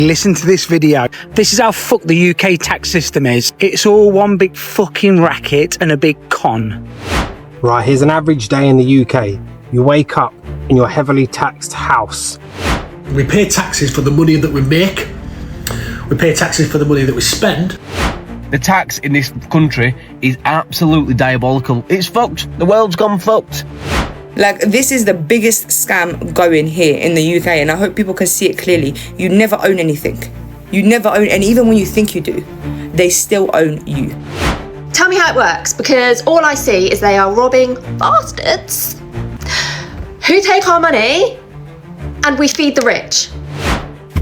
Listen to this video. This is how fucked the UK tax system is. It's all one big fucking racket and a big con. Right, here's an average day in the UK. You wake up in your heavily taxed house. We pay taxes for the money that we make. We pay taxes for the money that we spend. The tax in this country is absolutely diabolical. It's fucked. The world's gone fucked. Like, this is the biggest scam going here in the UK, and I hope people can see it clearly. You never own anything. You never own, and even when you think you do, they still own you. Tell me how it works, because all I see is they are robbing bastards who take our money and we feed the rich.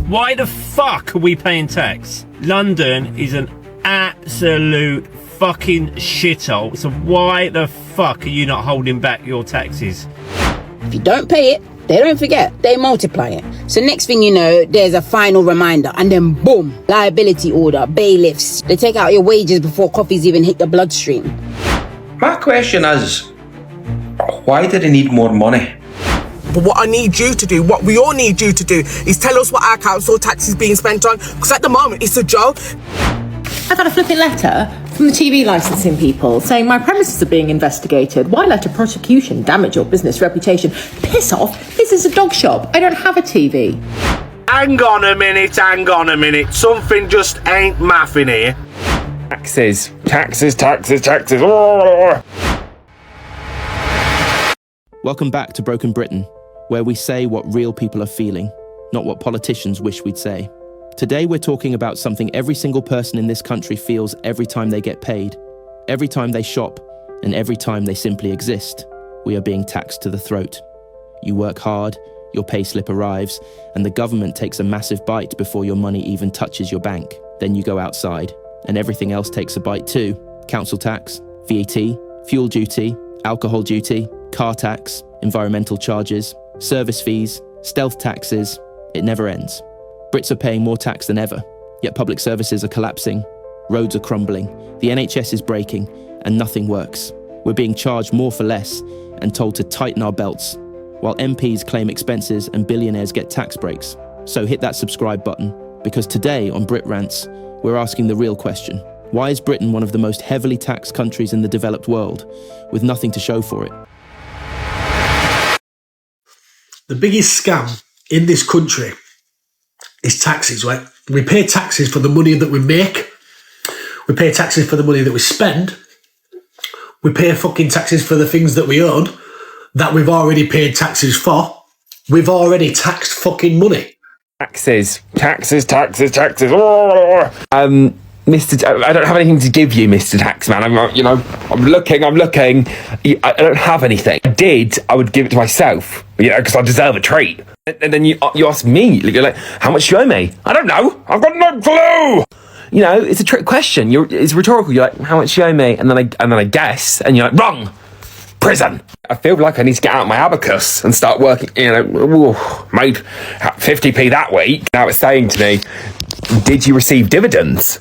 Why the fuck are we paying tax? London is an absolute fucking shithole. So why the fuck are you not holding back your taxes? If you don't pay it, they don't forget, they multiply it. So next thing you know, there's a final reminder, and then boom, liability order, bailiffs. They take out your wages before coffees even hit your bloodstream. My question is, why do they need more money? But what I need you to do, what we all need you to do, is tell us what our council tax is being spent on, because at the moment it's a joke. I've had a flipping letter from the TV licensing people saying my premises are being investigated. Why let a prosecution damage your business reputation? Piss off, this is a dog shop. I don't have a TV. Hang on a minute. Something just ain't mathing here. Taxes. Welcome back to Broken Britain, where we say what real people are feeling, not what politicians wish we'd say. Today we're talking about something every single person in this country feels every time they get paid, every time they shop, and every time they simply exist. We are being taxed to the throat. You work hard, your payslip arrives, and the government takes a massive bite before your money even touches your bank. Then you go outside, and everything else takes a bite too. Council tax, VAT, fuel duty, alcohol duty, car tax, environmental charges, service fees, stealth taxes. It never ends. Brits are paying more tax than ever, yet public services are collapsing, roads are crumbling, the NHS is breaking, and nothing works. We're being charged more for less and told to tighten our belts, while MPs claim expenses and billionaires get tax breaks. So hit that subscribe button, because today on Brit Rants, we're asking the real question. Why is Britain one of the most heavily taxed countries in the developed world, with nothing to show for it? The biggest scam in this country is taxes, right? We pay taxes for the money that we make. We pay taxes for the money that we spend. We pay fucking taxes for the things that we own that we've already paid taxes for. We've already taxed fucking money. Taxes. Mr. I don't have anything to give you, Mr. Taxman. I'm looking. I don't have anything. I would give it to myself, because I deserve a treat. And then you ask me, you're like, how much do you owe me? I don't know. I've got no clue. It's a trick question. It's rhetorical. You're like, how much do you owe me? And then I guess, and you're like, wrong. Prison. I feel like I need to get out my abacus and start working. Made 50p that week. Now it's saying to me, did you receive dividends?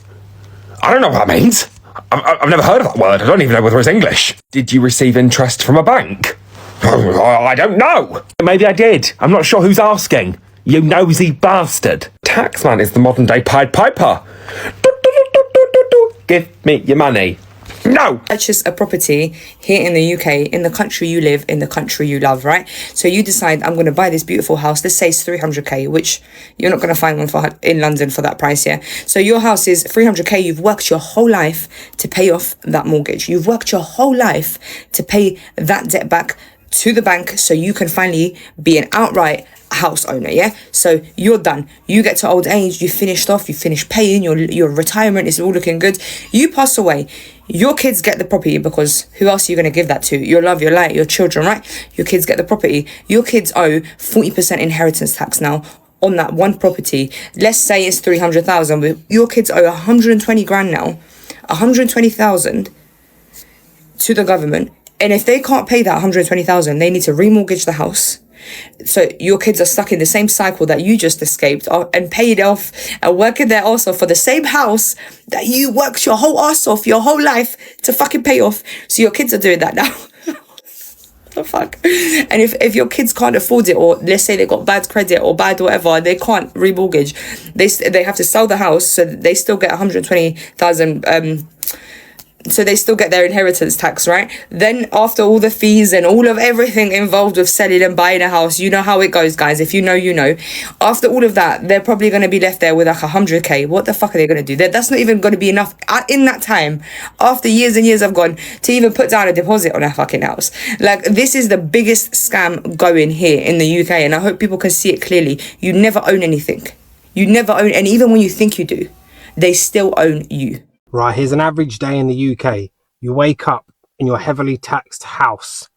I don't know what that means. I've never heard of that word. I don't even know whether it's English. Did you receive interest from a bank? I don't know. Maybe I did. I'm not sure who's asking. You nosy bastard. Taxman is the modern day Pied Piper. Give me your money. No! Purchase a property here in the UK, in the country you live, in the country you love, right? So you decide, I'm going to buy this beautiful house. Let's say it's 300k, which you're not going to find one in London for that price, yeah? So your house is 300k. You've worked your whole life to pay off that mortgage. You've worked your whole life to pay that debt back to the bank so you can finally be an outright house owner, yeah? So you're done. You get to old age, you finished off, you finished paying, your retirement is all looking good. You pass away. Your kids get the property, because who else are you going to give that to? Your love, your light, your children, right? Your kids get the property. Your kids owe 40% inheritance tax now on that one property. Let's say it's 300,000, but your kids owe 120 grand now, 120,000 to the government. And if they can't pay that 120,000, they need to remortgage the house. So your kids are stuck in the same cycle that you just escaped and paid off and working their arse off for the same house that you worked your whole arse off your whole life to fucking pay off. So your kids are doing that now. the fuck? And if your kids can't afford it, or let's say they got bad credit or bad whatever, they can't remortgage, they have to sell the house, so they still get 120,000 so they still get their inheritance tax, right? Then after all the fees and all of everything involved with selling and buying a house, you know how it goes, guys. If you know, you know. After all of that, they're probably going to be left there with like 100k. What the fuck are they going to do? That's not even going to be enough in that time, after years and years have gone, to even put down a deposit on a fucking house. Like, this is the biggest scam going here in the UK, and I hope people can see it clearly. You never own anything. You never own, and even when you think you do, they still own you. Right, here's an average day in the UK. You wake up in your heavily taxed house,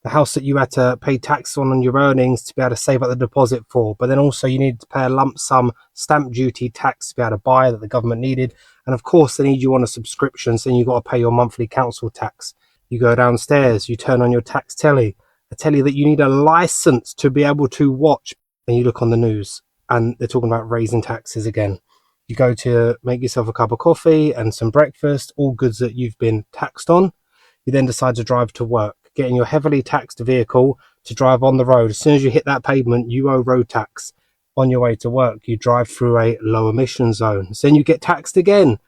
the house that you had to pay tax on your earnings to be able to save up the deposit for, but then also you need to pay a lump sum stamp duty tax to be able to buy that the government needed, and of course they need you on a subscription, so you've got to pay your monthly council tax. You go downstairs, you turn on your tax telly, a telly that you need a license to be able to watch, and you look on the news and they're talking about raising taxes again. You go to make yourself a cup of coffee and some breakfast, all goods that you've been taxed on. You then decide to drive to work, get in your heavily taxed vehicle to drive on the road. As soon as you hit that pavement, you owe road tax. On your way to work, you drive through a low emission zone. So then you get taxed again.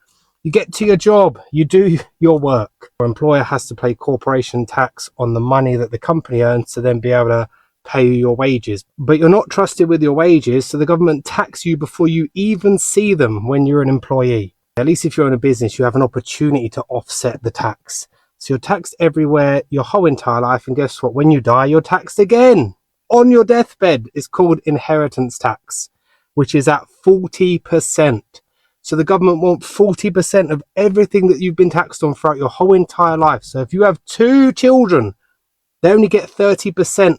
You get to your job, you do your work. Your employer has to pay corporation tax on the money that the company earns to then be able to pay you your wages, but you're not trusted with your wages, so the government tax you before you even see them when you're an employee. At least if you're in a business, you have an opportunity to offset the tax. So you're taxed everywhere your whole entire life, and guess what? When you die, you're taxed again. On your deathbed. It's called inheritance tax, which is at 40%. So the government want 40% of everything that you've been taxed on throughout your whole entire life. So if you have 2 children, they only get 30%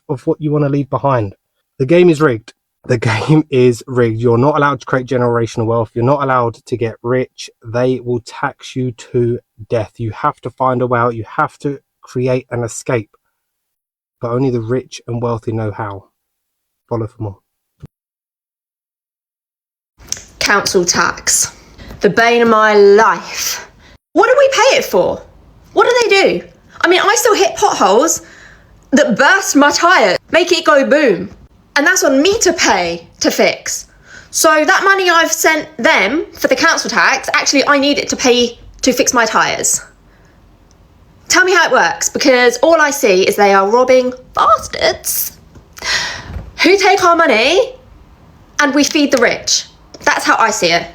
of what you want to leave behind. The game is rigged. The game is rigged. You're not allowed to create generational wealth. You're not allowed to get rich. They will tax you to death. You have to find a way out. You have to create an escape. But only the rich and wealthy know how. Follow for more. Council tax. The bane of my life. What do we pay it for? What do they do? I mean, I still hit potholes that burst my tyre, make it go boom. And that's on me to pay to fix. So that money I've sent them for the council tax, actually I need it to pay to fix my tyres. Tell me how it works, because all I see is they are robbing bastards who take our money and we feed the rich. That's how I see it.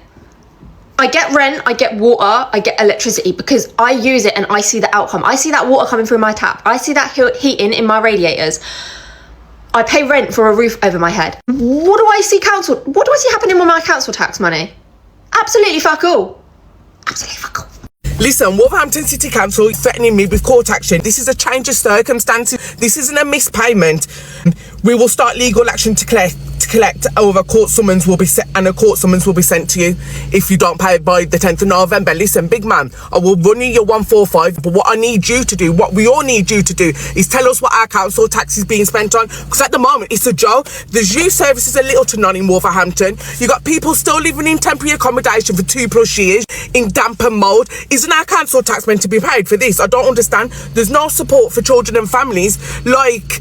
I get rent, I get water, I get electricity because I use it and I see the outcome. I see that water coming through my tap. I see that heating in my radiators. I pay rent for a roof over my head. What do I see happening with my council tax money? Absolutely fuck all. Absolutely fuck all. Listen, Wolverhampton City Council threatening me with court action. This is a change of circumstances. This isn't a missed payment. We will start legal action to collect, or a court summons will be set, and a court summons will be sent to you if you don't pay it by the 10th of November. Listen, big man, I will run you your 145, but what I need you to do, what we all need you to do, is tell us what our council tax is being spent on, because at the moment it's a joke. There's youth services are little to none in Wolverhampton. You got people still living in temporary accommodation for 2+ years in damp and mould. Isn't our council tax meant to be paid for this? I don't understand. There's no support for children and families. Like,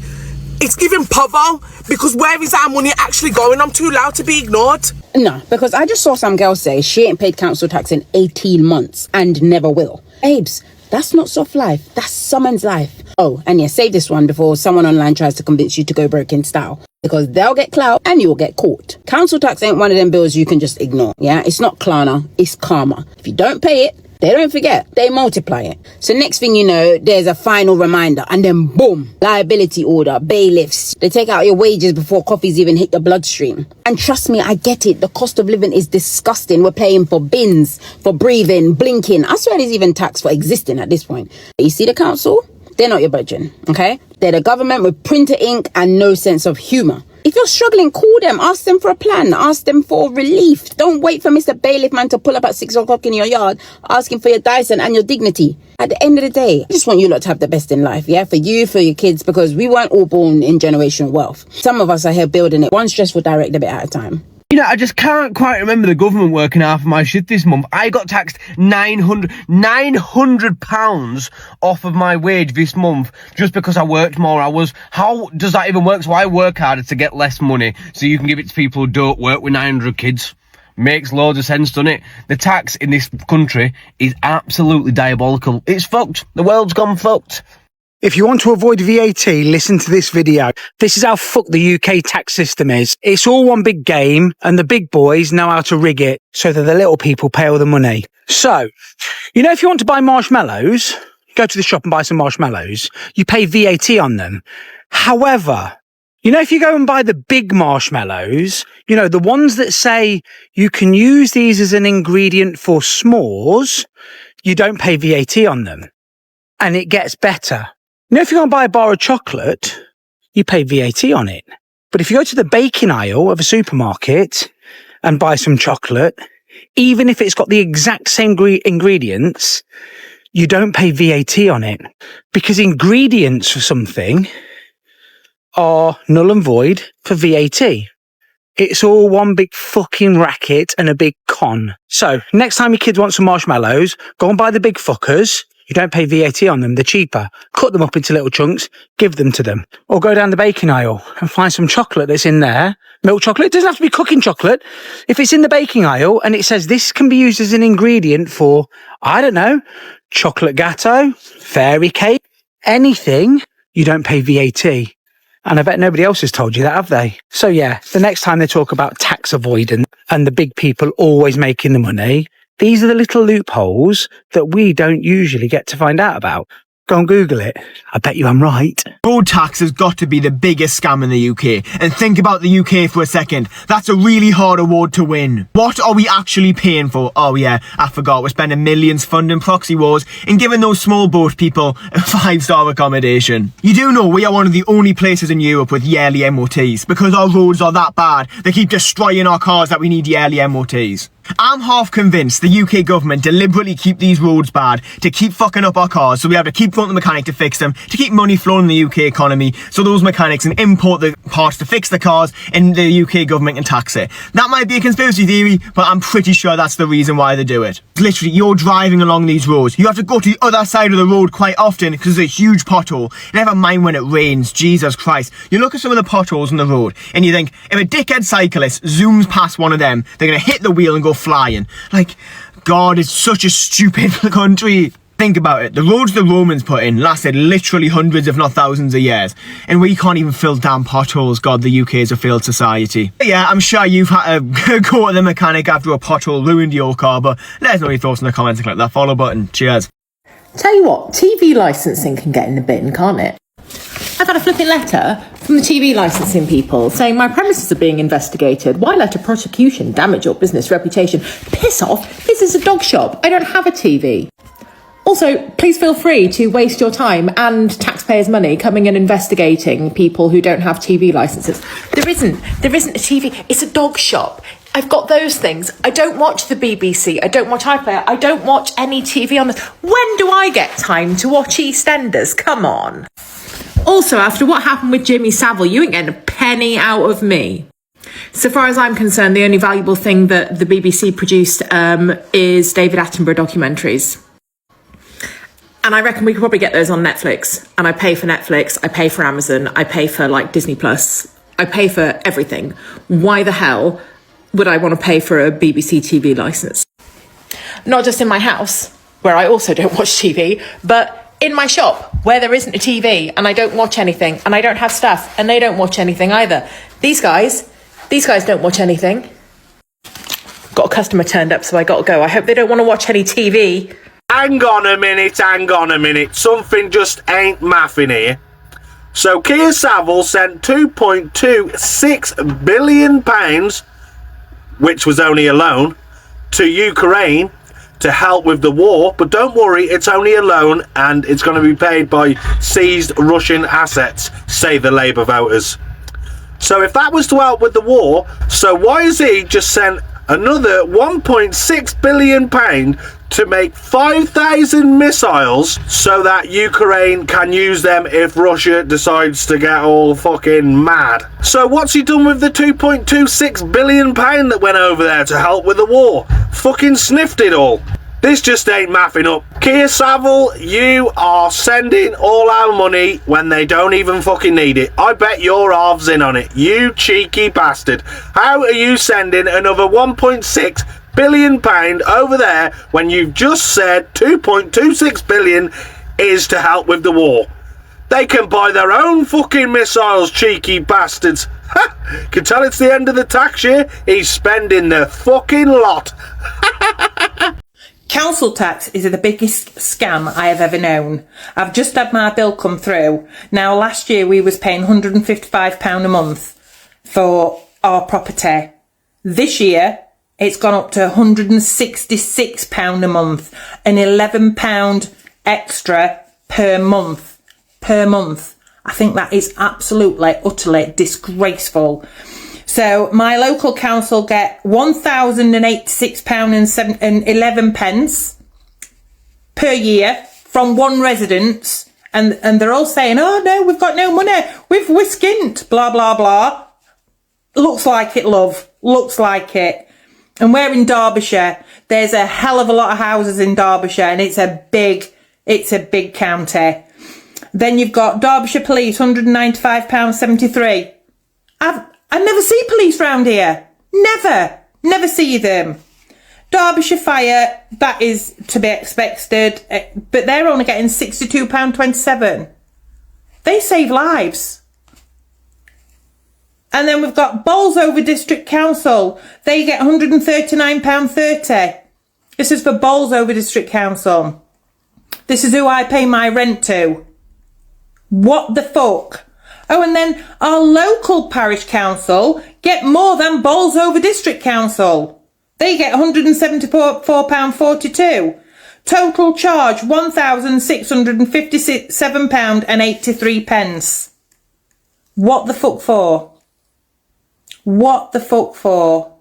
it's giving povo, because where is our money actually going? I'm too loud to be ignored. No, because I just saw some girl say she ain't paid council tax in 18 months and never will. Babes, that's not soft life. That's someone's life. Oh, and yeah, save this one before someone online tries to convince you to go broke in style. Because they'll get clout and you'll get caught. Council tax ain't one of them bills you can just ignore. Yeah, it's not Klarna, it's karma. If you don't pay it, they don't forget, they multiply it. So next thing you know, there's a final reminder and then boom, liability order, bailiffs. They take out your wages before coffees even hit your bloodstream. And trust me, I get it. The cost of living is disgusting. We're paying for bins, for breathing, blinking. I swear there's even tax for existing at this point. But you see the council? They're not your budgeon, okay? They're the government with printer ink and no sense of humour. If you're struggling, call them, ask them for a plan, ask them for relief. Don't wait for Mr. Bailiff man to pull up at 6 o'clock in your yard, asking for your Dyson and your dignity. At the end of the day, I just want you lot to have the best in life, yeah? For you, for your kids, because we weren't all born in generational wealth. Some of us are here building it one stressful direct debit at a time. You know, I just can't quite remember the government working half of my shift this month. I got taxed £900 off of my wage this month just because I worked more hours. How does that even work? So I work harder to get less money so you can give it to people who don't work with 900 kids. Makes loads of sense, doesn't it? The tax in this country is absolutely diabolical. It's fucked. The world's gone fucked. If you want to avoid VAT, listen to this video. This is how fucked the UK tax system is. It's all one big game, and the big boys know how to rig it so that the little people pay all the money. So, you know, if you want to buy marshmallows, you go to the shop and buy some marshmallows, you pay VAT on them. However, you know, if you go and buy the big marshmallows, you know, the ones that say you can use these as an ingredient for s'mores, you don't pay VAT on them. And it gets better. You know, if you go and buy a bar of chocolate, you pay VAT on it. But if you go to the baking aisle of a supermarket and buy some chocolate, even if it's got the exact same ingredients, you don't pay VAT on it. Because ingredients for something are null and void for VAT. It's all one big fucking racket and a big con. So, next time your kids want some marshmallows, go and buy the big fuckers. You don't pay VAT on them, they're cheaper. Cut them up into little chunks, give them to them. Or go down the baking aisle and find some chocolate that's in there. Milk chocolate, it doesn't have to be cooking chocolate. If it's in the baking aisle and it says this can be used as an ingredient for, I don't know, chocolate gatto, fairy cake, anything, you don't pay VAT. And I bet nobody else has told you that, have they? So yeah, the next time they talk about tax avoidance and the big people always making the money, these are the little loopholes that we don't usually get to find out about. Go and Google it. I bet you I'm right. Road tax has got to be the biggest scam in the UK. And think about the UK for a second. That's a really hard award to win. What are we actually paying for? Oh yeah, I forgot. We're spending millions funding proxy wars and giving those small boat people a 5-star accommodation. You do know we are one of the only places in Europe with yearly MOTs because our roads are that bad. They keep destroying our cars that we need yearly MOTs. I'm half convinced the UK government deliberately keep these roads bad to keep fucking up our cars, so we have to keep going to the mechanic to fix them, to keep money flowing in the UK economy, so those mechanics can import the parts to fix the cars and the UK government can tax it. That might be a conspiracy theory, but I'm pretty sure that's the reason why they do it. Literally, you're driving along these roads, you have to go to the other side of the road quite often because there's a huge pothole. Never mind when it rains, Jesus Christ. You look at some of the potholes on the road and you think, if a dickhead cyclist zooms past one of them, they're going to hit the wheel and go flying. Like, God, it's such a stupid country. Think about it. The roads the Romans put in lasted literally hundreds if not thousands of years. And we can't even fill damn potholes. God, the UK is a failed society. But yeah, I'm sure you've had to go to the mechanic after a pothole ruined your car, but let us know your thoughts in the comments and click that follow button. Cheers. Tell you what, TV licensing can get in the bin, can't it? I've had a flipping letter from the TV licensing people saying my premises are being investigated. Why let a prosecution damage your business reputation? Piss off, this is a dog shop. I don't have a TV. Also, please feel free to waste your time and taxpayers' money coming and investigating people who don't have TV licenses. There isn't a TV, it's a dog shop. I've got those things. I don't watch the BBC. I don't watch iPlayer. I don't watch any TV on this. When do I get time to watch EastEnders? Come on. Also, after what happened with Jimmy Savile, you ain't getting a penny out of me. So far as I'm concerned, the only valuable thing that the BBC produced is David Attenborough documentaries. And I reckon we could probably get those on Netflix. And I pay for Netflix, I pay for Amazon, I pay for like Disney Plus, I pay for everything. Why the hell would I want to pay for a BBC TV licence? Not just in my house, where I also don't watch TV, but in my shop, where there isn't a TV and I don't watch anything and I don't have staff and they don't watch anything either. These guys don't watch anything. Got a customer turned up, so I got to go. I hope they don't want to watch any TV. Hang on a minute. Something just ain't mathing here. So Keir Savile sent £2.26 billion, which was only a loan, to Ukraine to help with the war, but don't worry, it's only a loan and it's going to be paid by seized Russian assets, say the Labour voters. So if that was to help with the war, so why has he just sent another £1.6 billion to make 5,000 missiles so that Ukraine can use them if Russia decides to get all fucking mad. So what's he done with the £2.26 billion that went over there to help with the war? Fucking sniffed it all. This just ain't mathing up. Keir Savile, you are sending all our money when they don't even fucking need it. I bet you're halves in on it, you cheeky bastard. How are you sending another £1.6 billion over there when you've just said £2.26 billion is to help with the war? They can buy their own fucking missiles, cheeky bastards. Ha! Can tell it's the end of the tax year. He's spending the fucking lot. Council tax is the biggest scam I have ever known. I've just had my bill come through. Now, last year we was paying £155 a month for our property. This year, it's gone up to £166 a month, and £11 extra per month. I think that is absolutely, utterly disgraceful. So my local council get £1,086.11 per year from one residence, and they're all saying, oh no, we've got no money, we've whiskint, blah blah blah. Looks like it, love, looks like it. And we're in Derbyshire. There's a hell of a lot of houses in Derbyshire, and it's a big county. Then you've got Derbyshire Police, £195.73. I never see police round here. Never see them. Derbyshire Fire, that is to be expected, but they're only getting £62.27. They save lives. And then we've got Bolsover District Council. They get £139.30. This is for Bolsover District Council. This is who I pay my rent to. What the fuck? Oh, and then our local parish council get more than Bolsover District Council. They get £174.42. Total charge £1,657.83. What the fuck for? What the fuck for?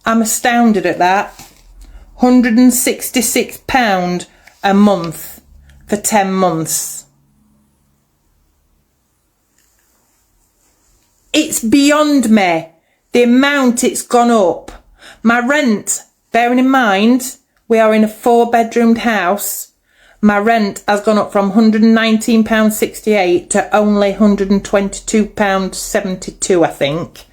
I'm astounded at that. £166 a month for 10 months. It's beyond me, the amount it's gone up. My rent, bearing in mind, we are in a 4-bedroomed house. My rent has gone up from £119.68 to only £122.72, I think.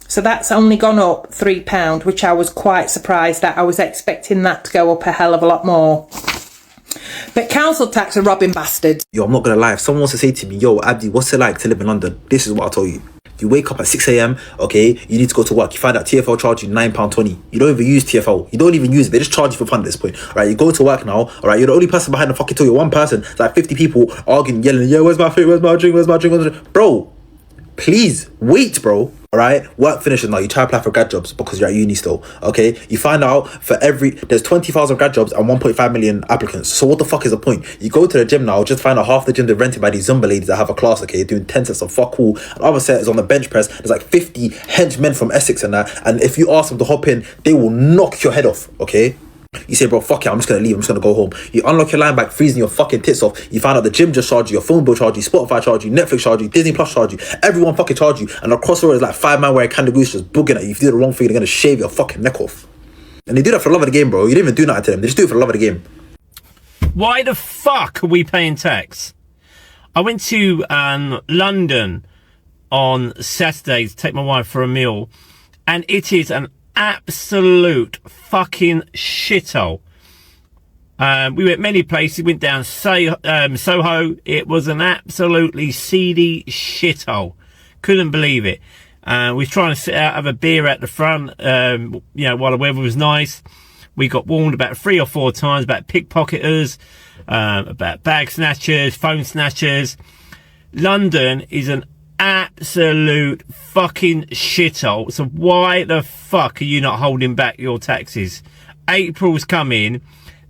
So that's only gone up £3, which I was quite surprised at. I was expecting that to go up a hell of a lot more. But council tax are robbing bastards. Yo, I'm not gonna lie. If someone wants to say to me, yo, Abdi, what's it like to live in London? This is what I'll tell you. You wake up at 6 a.m, okay, you need to go to work. You find out TFL charge you £9.20. You don't even use TFL. You don't even use it. They just charge you for fun at this point. Right, you go to work now, alright, you're the only person behind the fucking till. You're one person. It's like 50 people arguing, yelling, yeah, where's my food? Where's my drink? Where's my drink? Bro, please, wait, bro. Alright, work finishes now. You try to apply for grad jobs because you're at uni still. Okay, you find out there's 20,000 grad jobs and 1.5 million applicants. So what the fuck is the point? You go to the gym now, just find out half the gym they're rented by these Zumba ladies that have a class, okay, doing 10 sets of fuck all. And other set is on the bench press. There's like 50 henchmen from Essex and that. And if you ask them to hop in, they will knock your head off, okay? You say, bro, fuck it, I'm just gonna leave, I'm just gonna go home. You unlock your line back, freezing your fucking tits off. You find out the gym just charged you, your phone bill charged you, Spotify charged you, Netflix charged you, Disney Plus charged you, everyone fucking charged you, and across the road is like 5 man wearing kangaroos just booging at you. If you do the wrong thing, they're gonna shave your fucking neck off. And they do that for the love of the game, bro. You didn't even do nothing to them, they just do it for the love of the game. Why the fuck are we paying tax? I went to London on Saturday to take my wife for a meal, and it is an absolute fucking shithole. We went many places, went down Soho. It was an absolutely seedy shithole. Couldn't believe it. We were trying to sit out, have a beer at the front, you know, while the weather was nice. We got warned about 3 or 4 times about pickpocketers, about bag snatchers, phone snatchers. London is an absolute fucking shithole. So why the fuck are you not holding back your taxes? April's coming.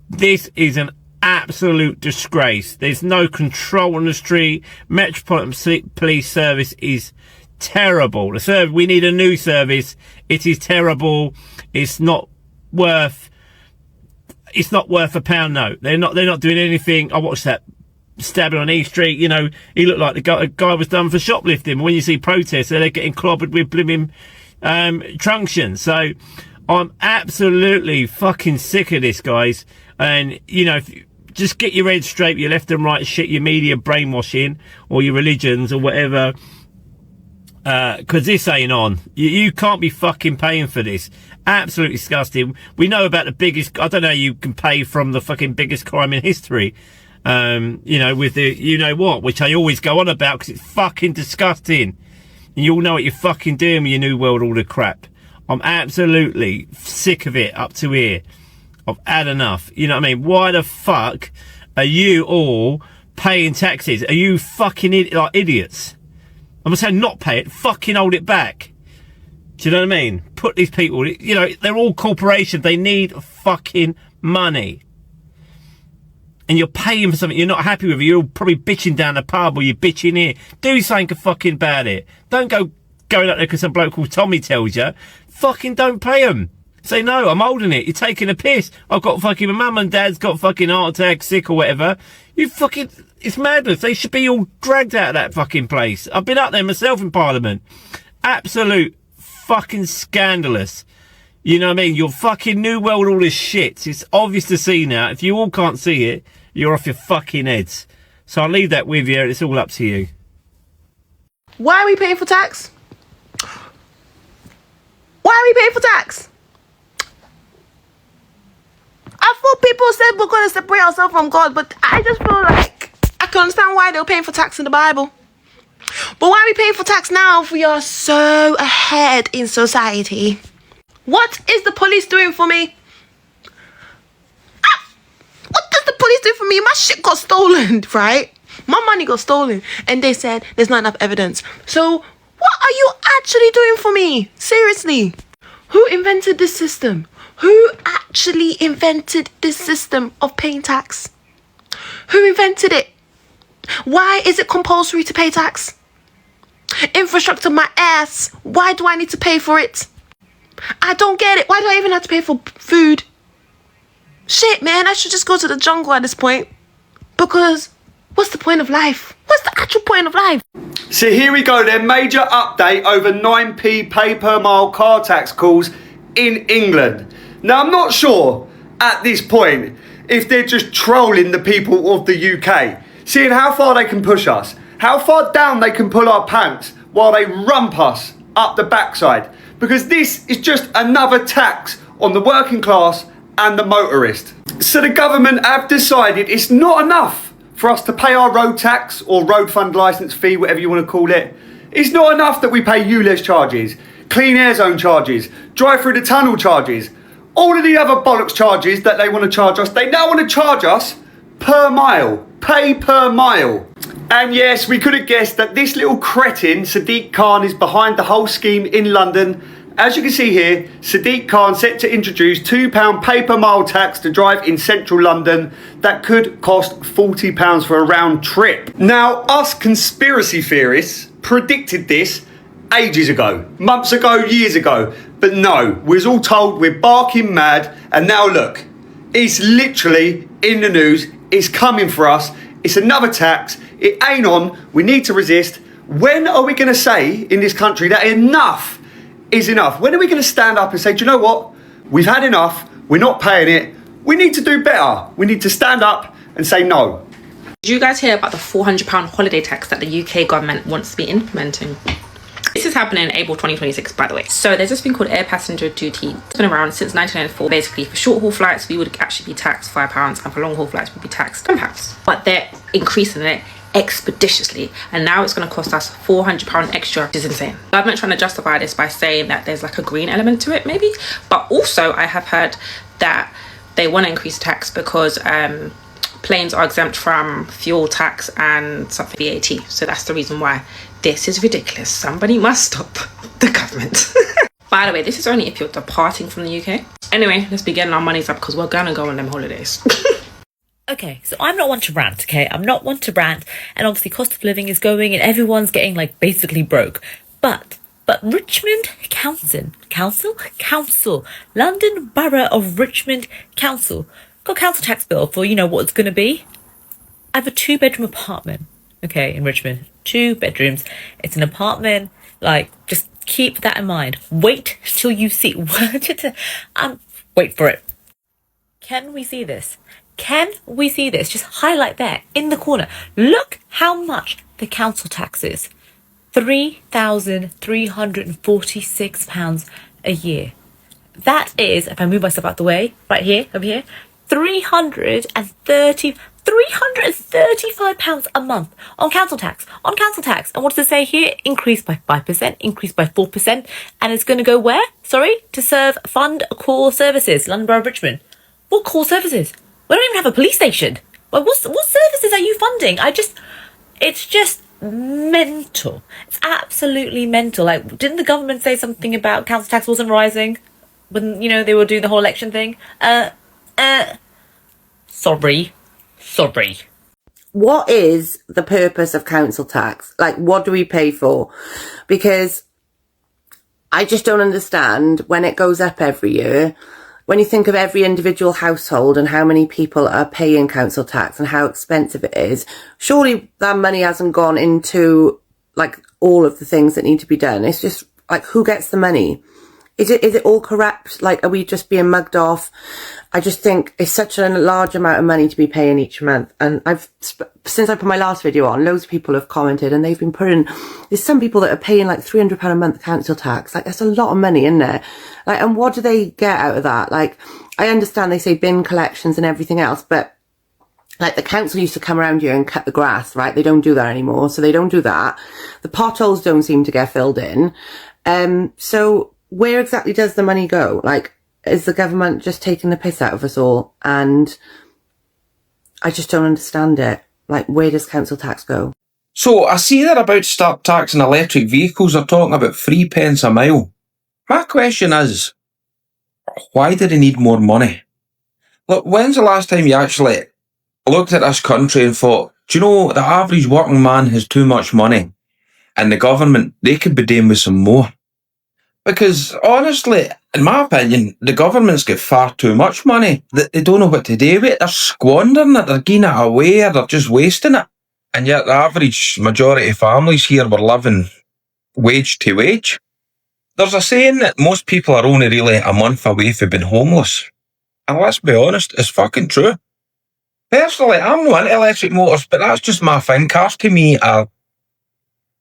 This is an absolute disgrace. There's no control on the street. Metropolitan Police Service is terrible. We need a new service. It is terrible. It's not worth a pound note. They're not doing anything. I watched that stabbing on East Street. You know, he looked like a guy was done for shoplifting. When you see protests, they're getting clobbered with blimmin' truncheons. So I'm absolutely fucking sick of this, guys. And you know, just get your head straight, your left and right shit, your media brainwashing, or your religions, or whatever. Because this ain't on. You can't be fucking paying for this. Absolutely disgusting. We know about the biggest, I don't know, you can pay from the fucking biggest crime in history. You know, with the, you know what, which I always go on about because it's fucking disgusting. And you all know what you're fucking doing with your New World Order crap. I'm absolutely sick of it up to here. I've had enough. You know what I mean? Why the fuck are you all paying taxes? Are you fucking idiots? I'm not saying not pay it, fucking hold it back. Do you know what I mean? Put these people, you know, they're all corporations. They need fucking money. And you're paying for something you're not happy with. You're probably bitching down the pub or you're bitching here. Do something fucking about it. Don't going up there because some bloke called Tommy tells you. Fucking don't pay them. Say, no, I'm holding it. You're taking a piss. I've got fucking, my mum and dad's got fucking heart attack, sick or whatever. You fucking, it's madness. They should be all dragged out of that fucking place. I've been up there myself in Parliament. Absolute fucking scandalous. You know what I mean? Your fucking New World Order shit. It's obvious to see now. If you all can't see it, you're off your fucking heads. So I'll leave that with you. It's all up to you. Why are we paying for tax? Why are we paying for tax? I thought people said we're going to separate ourselves from God, but I just feel like I can understand why they were paying for tax in the Bible. But why are we paying for tax now if we are so ahead in society? What is the police doing for me? What does the police do for me? My shit got stolen, right? My money got stolen. And they said there's not enough evidence. So what are you actually doing for me? Seriously. Who invented this system? Who actually invented this system of paying tax? Who invented it? Why is it compulsory to pay tax? Infrastructure, my ass. Why do I need to pay for it? I don't get it. Why do I even have to pay for food? Shit, man. I should just go to the jungle at this point. Because what's the point of life? What's the actual point of life? So here we go then. Major update over 9p pay per mile car tax calls in England. Now, I'm not sure at this point if they're just trolling the people of the UK, seeing how far they can push us, how far down they can pull our pants while they rump us up the backside. Because this is just another tax on the working class and the motorist. So the government have decided it's not enough for us to pay our road tax or road fund licence fee, whatever you want to call it. It's not enough that we pay ULEZ charges, clean air zone charges, drive through the tunnel charges, all of the other bollocks charges that they want to charge us. They now want to charge us per mile, pay per mile. And yes, we could have guessed that this little cretin, Sadiq Khan, is behind the whole scheme in London. As you can see here, Sadiq Khan set to introduce £2 pay per mile tax to drive in central London that could cost £40 for a round trip. Now, us conspiracy theorists predicted this ages ago, months ago, years ago. But no, we was all told we're barking mad, and now look, it's literally in the news, it's coming for us, it's another tax, it ain't on, we need to resist. When are we going to say in this country that enough is enough? When are we going to stand up and say, do you know what, we've had enough, we're not paying it, we need to do better, we need to stand up and say no. Did you guys hear about the £400 holiday tax that the UK government wants to be implementing? This is happening in April 2026, by the way. So there's this thing called air passenger duty. It's been around since 1994. Basically, for short haul flights, we would actually be taxed £5, and for long haul flights, we'd be taxed £10. But they're increasing it expeditiously, and now it's going to cost us £400 extra, which is insane. Government trying to justify this by saying that there's like a green element to it, maybe. But also, I have heard that they want to increase tax because planes are exempt from fuel tax and something VAT. So that's the reason why. This is ridiculous. Somebody must stop the government. By the way, this is only if you're departing from the UK. Anyway, let's be getting our monies up because we're gonna go on them holidays. Okay, so I'm not one to rant, okay? I'm not one to rant, and obviously cost of living is going and everyone's getting like basically broke. But Richmond Council, London Borough of Richmond Council, got a council tax bill for, you know what it's going to be? I have a 2-bedroom apartment, okay, in Richmond. 2 bedrooms. It's an apartment. Like, just keep that in mind. Wait till you see. Wait for it. Can we see this? Can we see this? Just highlight there in the corner. Look how much the council tax is. £3,346 a year. That is, if I move myself out the way, right here, over here, £335 a month on council tax. And what does it say here? Increased by 5%, increased by 4%. And it's going to go where? Sorry? To fund core services, London Borough of Richmond. What core services? We don't even have a police station. Well, what services are you funding? It's just mental. It's absolutely mental. Like, didn't the government say something about council tax wasn't rising when, you know, they were doing the whole election thing? Sorry. What is the purpose of council tax? Like, what do we pay for? Because I just don't understand when it goes up every year. When you think of every individual household and how many people are paying council tax and how expensive it is, surely that money hasn't gone into, like, all of the things that need to be done. It's just, like, who gets the money? Is it all corrupt? Like, are we just being mugged off? I just think it's such a large amount of money to be paying each month. And since I put my last video on, loads of people have commented and they've been there's some people that are paying like £300 a month council tax. Like, that's a lot of money, isn't there? Like, and what do they get out of that? Like, I understand they say bin collections and everything else, but like, the council used to come around here and cut the grass, right? They don't do that anymore. So they don't do that. The potholes don't seem to get filled in. So where exactly does the money go? Like, is the government just taking the piss out of us all? And I just don't understand it. Like, where does council tax go? So I see they're about to start taxing electric vehicles. They're talking about 3p a mile. My question is, why do they need more money? Look, when's the last time you actually looked at this country and thought, do you know, the average working man has too much money and the government, they could be doing with some more? Because honestly, in my opinion, the government's got far too much money that they don't know what to do with it. They're squandering it, they're giving it away, or they're just wasting it. And yet the average majority of families here were living wage to wage. There's a saying that most people are only really a month away from being homeless. And let's be honest, it's fucking true. Personally, I'm not into electric motors, but that's just my thing. Cars to me are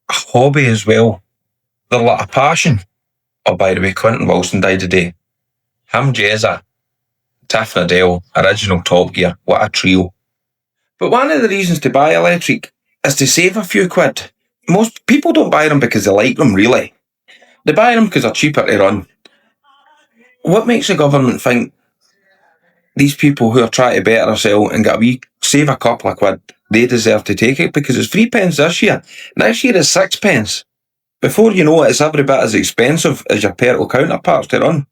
a hobby as well. They're like a passion. Oh, by the way, Quentin Wilson died today. Him, Jezza, Tiff Nadell, original Top Gear. What a trio. But one of the reasons to buy electric is to save a few quid. Most people don't buy them because they like them, really. They buy them because they're cheaper to run. What makes the government think these people who are trying to better themselves and save a couple of quid, they deserve to take it? Because it's 3p this year. Next year it's 6p. Before you know it, it's every bit as expensive as your petrol counterparts to run.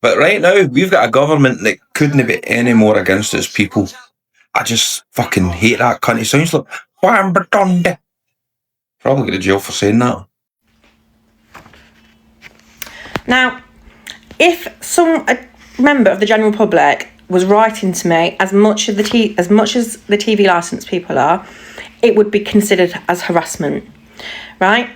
But right now, we've got a government that couldn't be any more against its people. I just fucking hate that cunt. He sounds like Wham Batonde. Probably go to jail for saying that. Now, if a member of the general public was writing to me, as much as the TV licence people are, it would be considered as harassment, right?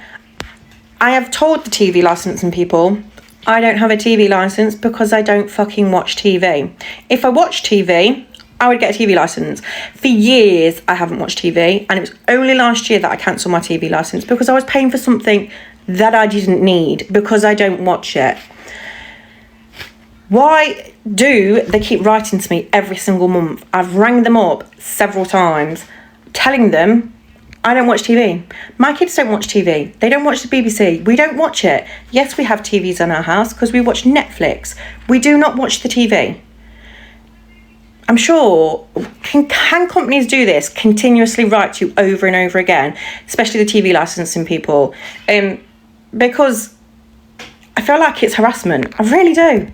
I have told the TV licensing people I don't have a TV licence because I don't fucking watch TV. If I watch TV, I would get a TV licence. For years, I haven't watched TV, and it was only last year that I cancelled my TV licence because I was paying for something that I didn't need because I don't watch it. Why do they keep writing to me every single month? I've rang them up several times telling them I don't watch TV. My kids don't watch TV. They don't watch the BBC. We don't watch it. Yes, we have TVs in our house because we watch Netflix. We do not watch the TV. I'm sure, can companies do this? Continuously write to you over and over again, especially the TV licensing people? Because I feel like it's harassment. I really do.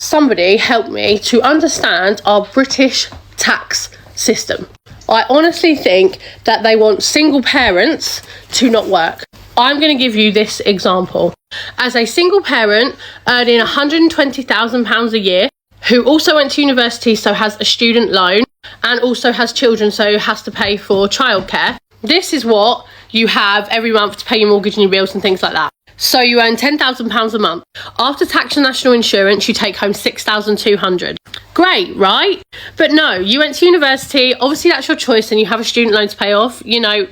Somebody help me to understand our British tax system. I honestly think that they want single parents to not work. I'm going to give you this example. As a single parent earning £120,000 a year, who also went to university, so has a student loan, and also has children, so has to pay for childcare, this is what you have every month to pay your mortgage and your bills and things like that. So you earn £10,000 a month. After tax and national insurance, you take home £6,200. Great, right? But no, you went to university, obviously that's your choice, and you have a student loan to pay off, you know,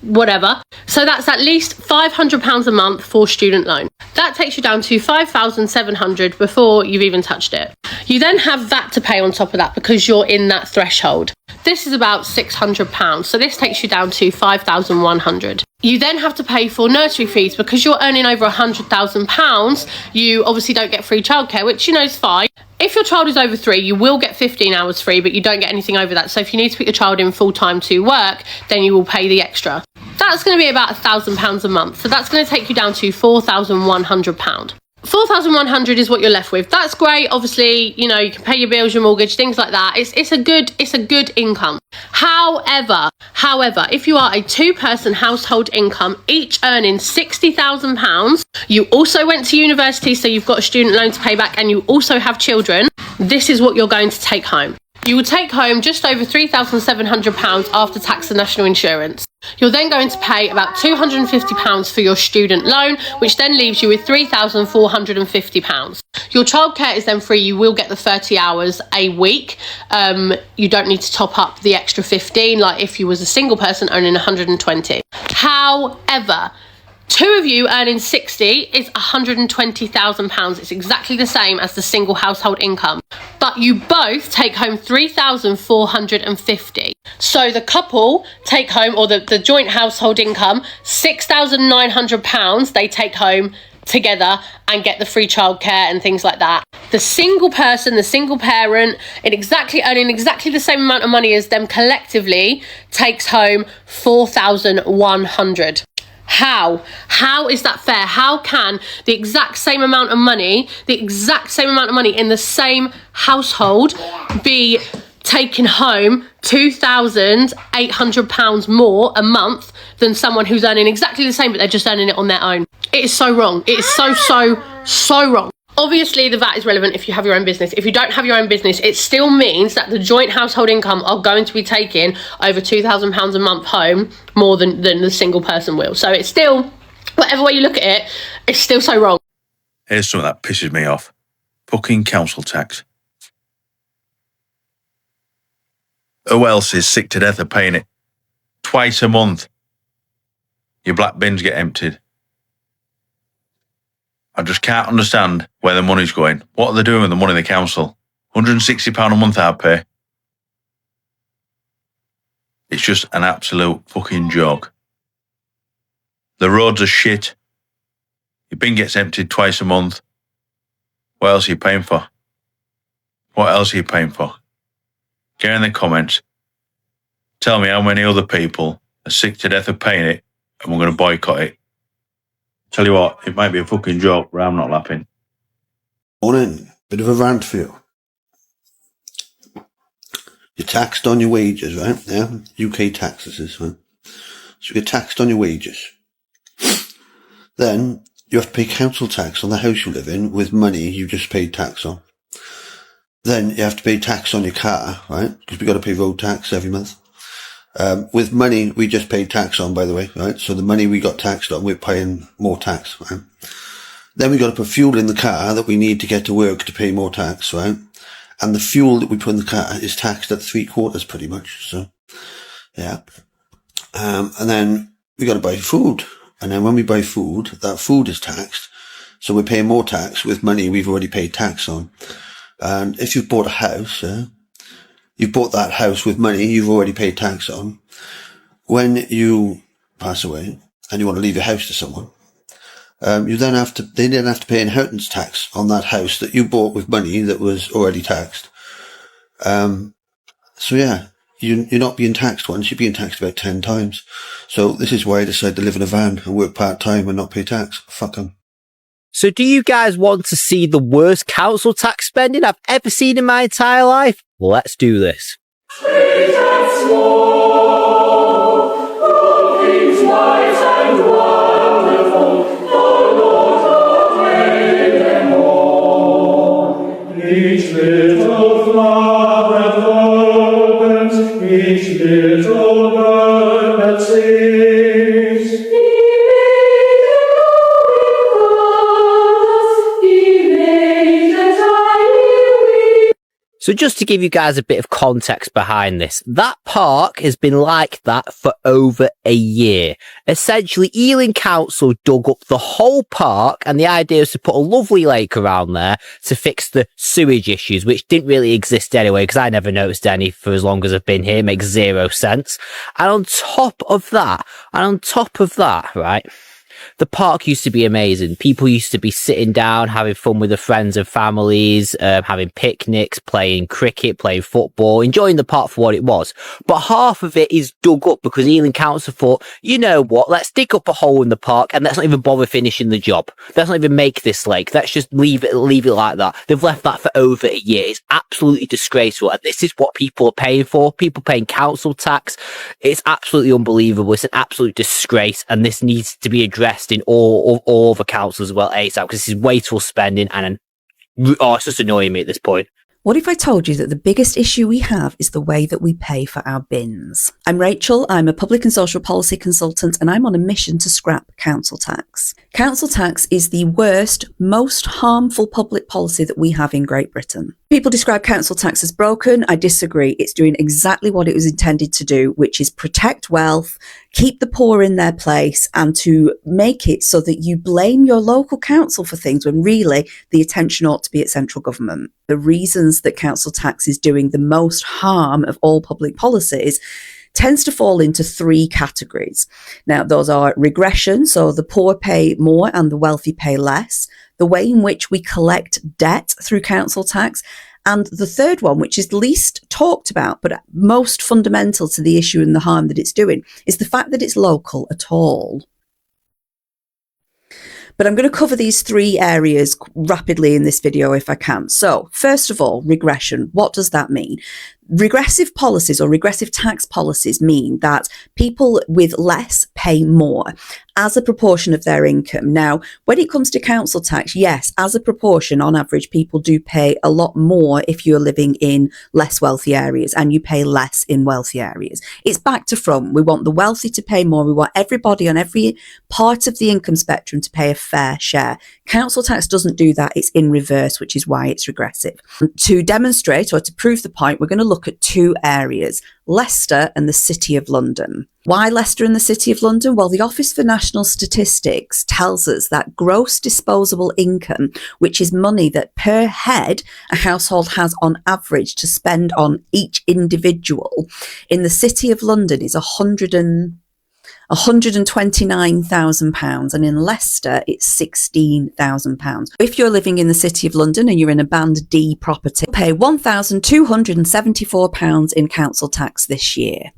whatever. So that's at least £500 a month for student loan. That takes you down to £5,700 before you've even touched it. You then have VAT to pay on top of that because you're in that threshold. This is about £600, so this takes you down to £5,100. You then have to pay for nursery fees because you're earning over £100,000. You obviously don't get free childcare, which, you know, is fine. If your child is over 3, you will get 15 hours free, but you don't get anything over that. So if you need to put your child in full-time to work, then you will pay the extra. That's going to be about £1,000 a month. So that's going to take you down to £4,100. 4,100 is what you're left with. That's great. Obviously, you know, you can pay your bills, your mortgage, things like that. It's a good income. However, if you are a 2-person household income, each earning £60,000, you also went to university, so you've got a student loan to pay back, and you also have children, this is what you're going to take home. You will take home just over £3,700 after tax and national insurance. You're then going to pay about £250 for your student loan, which then leaves you with £3,450. Your childcare is then free. You will get the 30 hours a week. You don't need to top up the extra 15 like if you was a single person earning 120. However, 2 of you earning 60 is £120,000. It's exactly the same as the single household income, but you both take home £3,450. So the couple take home, or the joint household income, £6,900 they take home together and get the free childcare and things like that. The single person, the single parent, earning exactly the same amount of money as them collectively takes home £4,100. How is that fair? How can the exact same amount of money in the same household be taking home £2,800 more a month than someone who's earning exactly the same, but they're just earning it on their own? It is so wrong. It is so wrong. Obviously, the VAT is relevant if you have your own business. If you don't have your own business, it still means that the joint household income are going to be taking over £2,000 a month home more than the single person will. So it's still, whatever way you look at it, it's still so wrong. Here's something that pisses me off. Fucking council tax. Who else is sick to death of paying it? Twice a month. Your black bins get emptied. I just can't understand where the money's going. What are they doing with the money in the council? £160 a month I pay. It's just an absolute fucking joke. The roads are shit. Your bin gets emptied twice a month. What else are you paying for? What else are you paying for? Get in the comments. Tell me how many other people are sick to death of paying it and we're going to boycott it. Tell you what, it might be a fucking joke, but I'm not laughing. Morning. Bit of a rant for you. You're taxed on your wages, right? Yeah, UK taxes is, right? So you're taxed on your wages. Then you have to pay council tax on the house you live in with money you just paid tax on. Then you have to pay tax on your car, right? Because we got to pay road tax every month. With money we just paid tax on, by the way, right? So the money we got taxed on, we're paying more tax, right? Then we got to put fuel in the car that we need to get to work to pay more tax, right? And the fuel that we put in the car is taxed at 3/4 pretty much. So, yeah. And then we got to buy food. And then when we buy food, that food is taxed. So we're paying more tax with money we've already paid tax on. And if you've bought a house, you've bought that house with money you've already paid tax on. When you pass away and you want to leave your house to someone, they then have to pay inheritance tax on that house that you bought with money that was already taxed. So yeah, you're not being taxed once, you're being taxed about 10 times. So this is why I decided to live in a van and work part-time and not pay tax. Fuck 'em. So do you guys want to see the worst council tax spending I've ever seen in my entire life? Well, let's do this. Small, all things wise and wonderful. little flower that opens, each little bird that sings. So just to give you guys a bit of context behind this, that park has been like that for over a year. Essentially, Ealing Council dug up the whole park, and the idea was to put a lovely lake around there to fix the sewage issues, which didn't really exist anyway, because I never noticed any for as long as I've been here. It makes zero sense. And on top of that, right, the park used to be amazing. People used to be sitting down, having fun with their friends and families, having picnics, playing cricket, playing football, enjoying the park for what it was. But half of it is dug up because Ealing Council thought, you know what, let's dig up a hole in the park and let's not even bother finishing the job. Let's not even make this lake. Let's just leave it like that. They've left that for over a year. It's absolutely disgraceful. And this is what people are paying for. People paying council tax. It's absolutely unbelievable. It's an absolute disgrace. And this needs to be addressed in all the councils as well ASAP, because this is wasteful spending and it's just annoying me at this point. What if I told you that the biggest issue we have is the way that we pay for our bins? I'm Rachel, I'm a public and social policy consultant, and I'm on a mission to scrap council tax. Council tax is the worst, most harmful public policy that we have in Great Britain. People describe council tax as broken. I disagree. It's doing exactly what it was intended to do, which is protect wealth, keep the poor in their place, and to make it so that you blame your local council for things when really the attention ought to be at central government. The reasons that council tax is doing the most harm of all public policies tends to fall into three categories. Now, those are regression, so the poor pay more and the wealthy pay less, the way in which we collect debt through council tax, and the third one, which is least talked about, but most fundamental to the issue and the harm that it's doing, is the fact that it's local at all. But I'm going to cover these three areas rapidly in this video if I can. So, first of all, regression. What does that mean? Regressive policies or regressive tax policies mean that people with less pay more as a proportion of their income. Now, when it comes to council tax, yes, as a proportion, on average, people do pay a lot more if you're living in less wealthy areas, and you pay less in wealthy areas. It's back to front. We want the wealthy to pay more. We want everybody on every part of the income spectrum to pay a fair share. Council tax doesn't do that. It's in reverse, which is why it's regressive. To demonstrate or to prove the point, we're going to look at two areas, Leicester and the City of London. Why Leicester and the City of London? Well, the Office for National Statistics tells us that gross disposable income, which is money that per head a household has on average to spend on each individual, in the City of London is £129,000, and in Leicester it's £16,000. If you're living in the City of London and you're in a Band D property, pay £1,274 in council tax this year.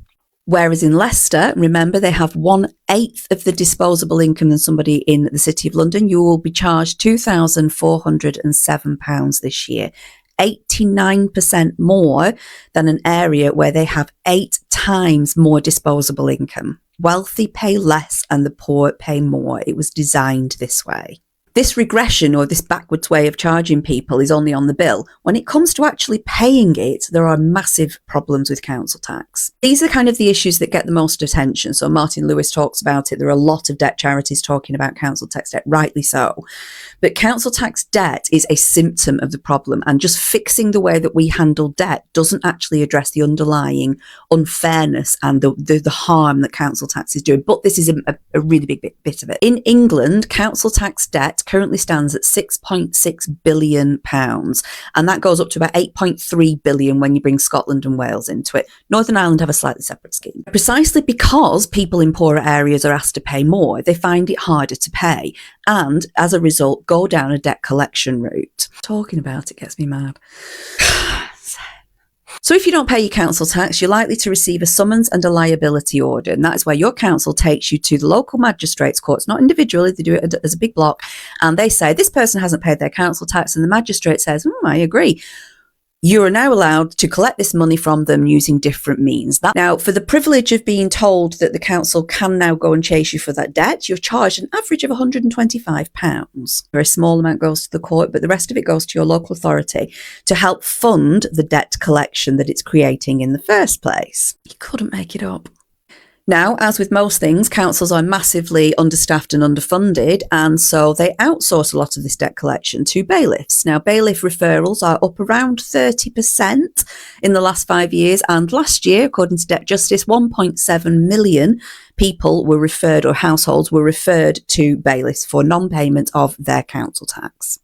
Whereas in Leicester, remember, they have 1/8 of the disposable income than somebody in the City of London. You will be charged £2,407 this year. 89% more than an area where they have 8 times more disposable income. Wealthy pay less and the poor pay more. It was designed this way. This regression or this backwards way of charging people is only on the bill. When it comes to actually paying it, there are massive problems with council tax. These are kind of the issues that get the most attention. So Martin Lewis talks about it. There are a lot of debt charities talking about council tax debt, rightly so. But council tax debt is a symptom of the problem, and just fixing the way that we handle debt doesn't actually address the underlying unfairness and the harm that council tax is doing. But this is a really big bit of it. In England, council tax debt currently stands at £6.6 billion, and that goes up to about £8.3 billion when you bring Scotland and Wales into it. Northern Ireland have a slightly separate scheme. Precisely because people in poorer areas are asked to pay more, they find it harder to pay, and as a result go down a debt collection route. Talking about it gets me mad. So if you don't pay your council tax, you're likely to receive a summons and a liability order. And that is where your council takes you to the local magistrates' courts, not individually, they do it as a big block. And they say, this person hasn't paid their council tax. And the magistrate says, I agree. You are now allowed to collect this money from them using different means. Now, for the privilege of being told that the council can now go and chase you for that debt, you're charged an average of £125. A very small amount goes to the court, but the rest of it goes to your local authority to help fund the debt collection that it's creating in the first place. You couldn't make it up. Now, as with most things, councils are massively understaffed and underfunded, and so they outsource a lot of this debt collection to bailiffs. Now, bailiff referrals are up around 30% in the last 5 years, and last year, according to Debt Justice, 1.7 million people were referred, or households were referred to bailiffs for non-payment of their council tax.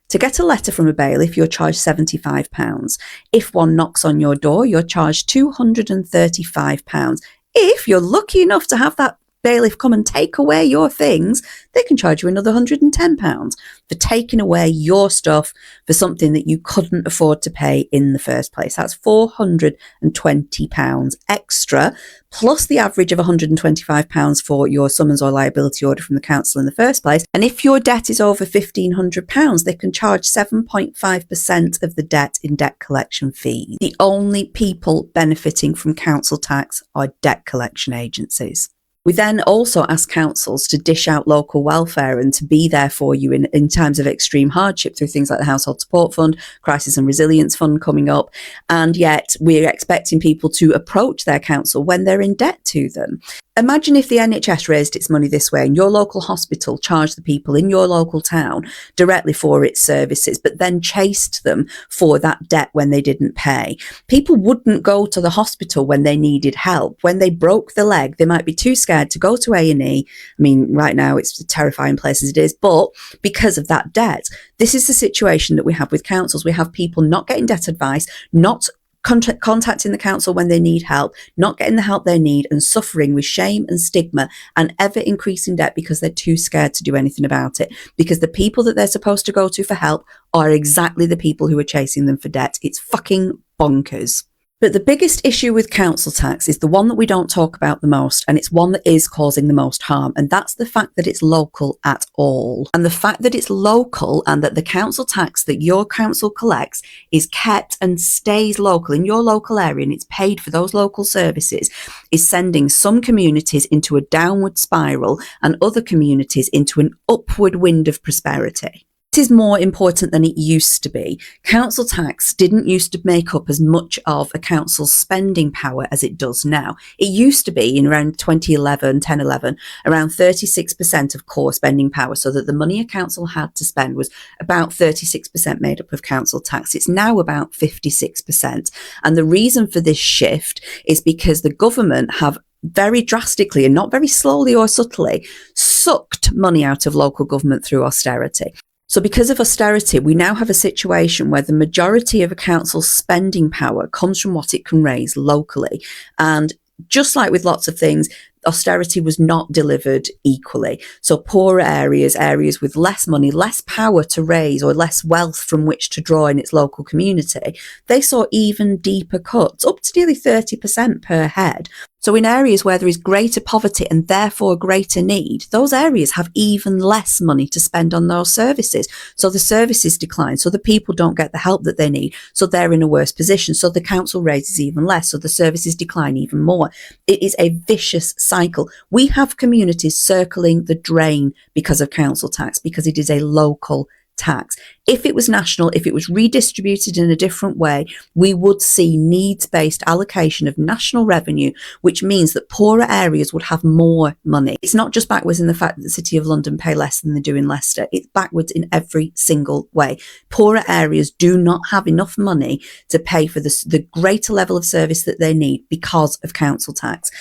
To get a letter from a bailiff, you're charged £75. If one knocks on your door, you're charged £235. If you're lucky enough to have that bailiff come and take away your things, they can charge you another £110 for taking away your stuff for something that you couldn't afford to pay in the first place. That's £420 extra, plus the average of £125 for your summons or liability order from the council in the first place. And if your debt is over £1,500, they can charge 7.5% of the debt in debt collection fees. The only people benefiting from council tax are debt collection agencies. We then also ask councils to dish out local welfare and to be there for you in times of extreme hardship through things like the Household Support Fund, Crisis and Resilience Fund coming up. And yet we're expecting people to approach their council when they're in debt to them. Imagine if the NHS raised its money this way and your local hospital charged the people in your local town directly for its services, but then chased them for that debt when they didn't pay. People wouldn't go to the hospital when they needed help. When they broke the leg, they might be too scared to go to A&E. I mean, right now it's a terrifying place as it is, but because of that debt, this is the situation that we have with councils. We have people not getting debt advice, not contacting the council when they need help, not getting the help they need, and suffering with shame and stigma and ever increasing debt because they're too scared to do anything about it, because the people that they're supposed to go to for help are exactly the people who are chasing them for debt. It's fucking bonkers. But the biggest issue with council tax is the one that we don't talk about the most, and it's one that is causing the most harm, and that's the fact that it's local at all. And the fact that it's local and that the council tax that your council collects is kept and stays local in your local area and it's paid for those local services is sending some communities into a downward spiral and other communities into an upward wind of prosperity. It is more important than it used to be. Council tax didn't used to make up as much of a council's spending power as it does now. It used to be in around 2011, 10-11, around 36% of core spending power, so that the money a council had to spend was about 36% made up of council tax. It's now about 56%. And the reason for this shift is because the government have very drastically and not very slowly or subtly sucked money out of local government through austerity. So because of austerity, we now have a situation where the majority of a council's spending power comes from what it can raise locally. And just like with lots of things, austerity was not delivered equally. So poorer areas, areas with less money, less power to raise or less wealth from which to draw in its local community, they saw even deeper cuts, up to nearly 30% per head. So in areas where there is greater poverty and therefore greater need, those areas have even less money to spend on those services. So the services decline, so the people don't get the help that they need, so they're in a worse position. So the council raises even less, so the services decline even more. It is a vicious cycle. We have communities circling the drain because of council tax, because it is a local tax. If it was national, if it was redistributed in a different way, we would see needs-based allocation of national revenue, which means that poorer areas would have more money. It's not just backwards in the fact that the City of London pay less than they do in Leicester. It's backwards in every single way. Poorer areas do not have enough money to pay for the greater level of service that they need because of council tax.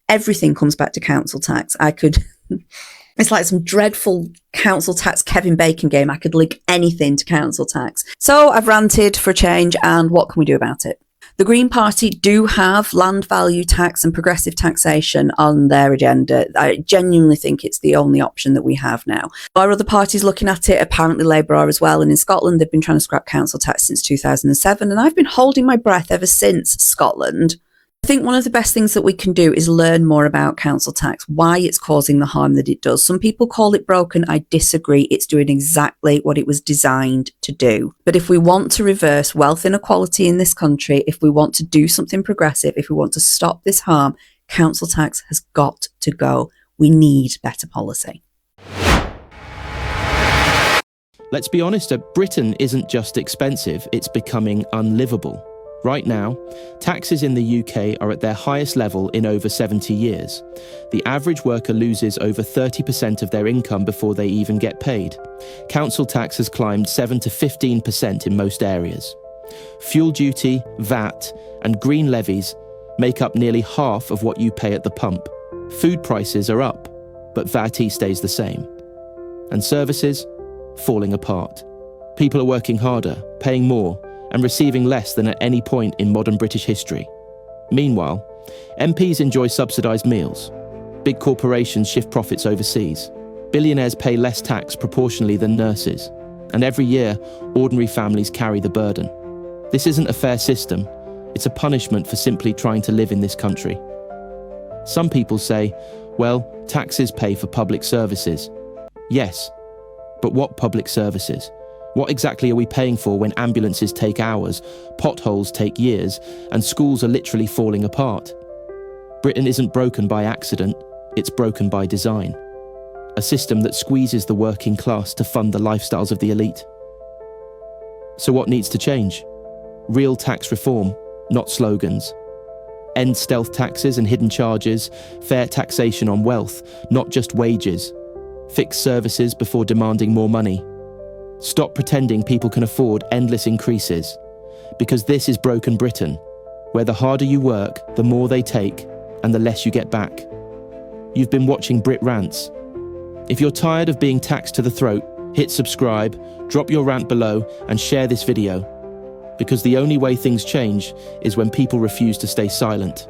Everything comes back to council tax. It's like some dreadful council tax Kevin Bacon game. I could link anything to council tax. So I've ranted for a change, and what can we do about it? The Green Party do have land value tax and progressive taxation on their agenda. I genuinely think it's the only option that we have now. Are other parties looking at it? Apparently Labour are as well. And in Scotland, they've been trying to scrap council tax since 2007. And I've been holding my breath ever since Scotland. I think one of the best things that we can do is learn more about council tax, why it's causing the harm that it does. Some people call it broken. I disagree. It's doing exactly what it was designed to do. But if we want to reverse wealth inequality in this country, if we want to do something progressive, if we want to stop this harm, council tax has got to go. We need better policy. Let's be honest, Britain isn't just expensive, it's becoming unlivable. Right now, taxes in the UK are at their highest level in over 70 years. The average worker loses over 30% of their income before they even get paid. Council tax has climbed 7 to 15% in most areas. Fuel duty, VAT, and green levies make up nearly half of what you pay at the pump. Food prices are up, but VAT stays the same. And services? Falling apart. People are working harder, paying more, and receiving less than at any point in modern British history. Meanwhile, MPs enjoy subsidised meals. Big corporations shift profits overseas. Billionaires pay less tax proportionally than nurses. And every year, ordinary families carry the burden. This isn't a fair system. It's a punishment for simply trying to live in this country. Some people say, well, taxes pay for public services. Yes, but what public services? What exactly are we paying for when ambulances take hours, potholes take years, and schools are literally falling apart? Britain isn't broken by accident, it's broken by design. A system that squeezes the working class to fund the lifestyles of the elite. So what needs to change? Real tax reform, not slogans. End stealth taxes and hidden charges, fair taxation on wealth, not just wages. Fix services before demanding more money. Stop pretending people can afford endless increases. Because this is broken Britain, where the harder you work, the more they take, and the less you get back. You've been watching Brit Rants. If you're tired of being taxed to the throat, hit subscribe, drop your rant below, and share this video. Because the only way things change is when people refuse to stay silent.